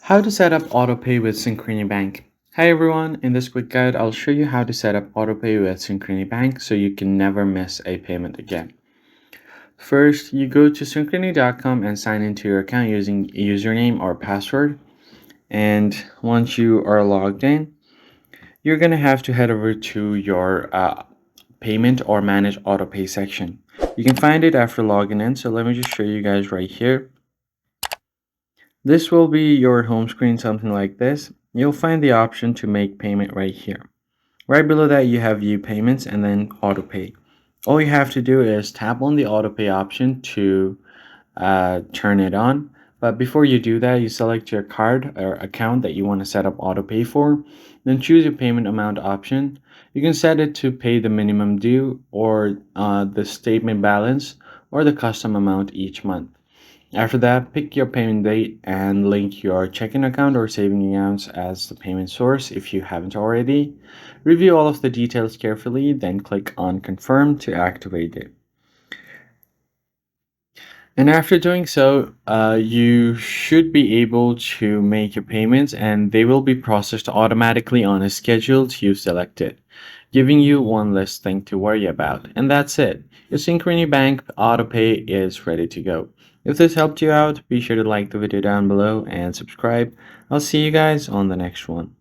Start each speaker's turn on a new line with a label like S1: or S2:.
S1: How to set up Autopay with Synchrony Bank. Hi everyone, in this quick guide, I'll show you how to set up Autopay with Synchrony Bank so you can never miss a payment again. First, you go to synchrony.com and sign into your account using username or password. And once you are logged in, you're going to have to head over to your payment or manage Autopay section. You can find it after logging in, so let me just show you guys right here. This will be your home screen, something like this. You'll find the option to make payment right here. Right below that, you have view payments and then auto pay. All you have to do is tap on the auto pay option to turn it on. But before you do that, you select your card or account that you want to set up auto pay for. Then choose your payment amount option. You can set it to pay the minimum due or the statement balance or the custom amount each month. After that, pick your payment date and link your checking account or saving accounts as the payment source if you haven't already. Review all of the details carefully, then click on Confirm to activate it. And after doing so, you should be able to make your payments and they will be processed automatically on a schedule you've selected, giving you one less thing to worry about. And that's it. Your Synchrony Bank AutoPay is ready to go. If this helped you out, be sure to like the video down below and subscribe. I'll see you guys on the next one.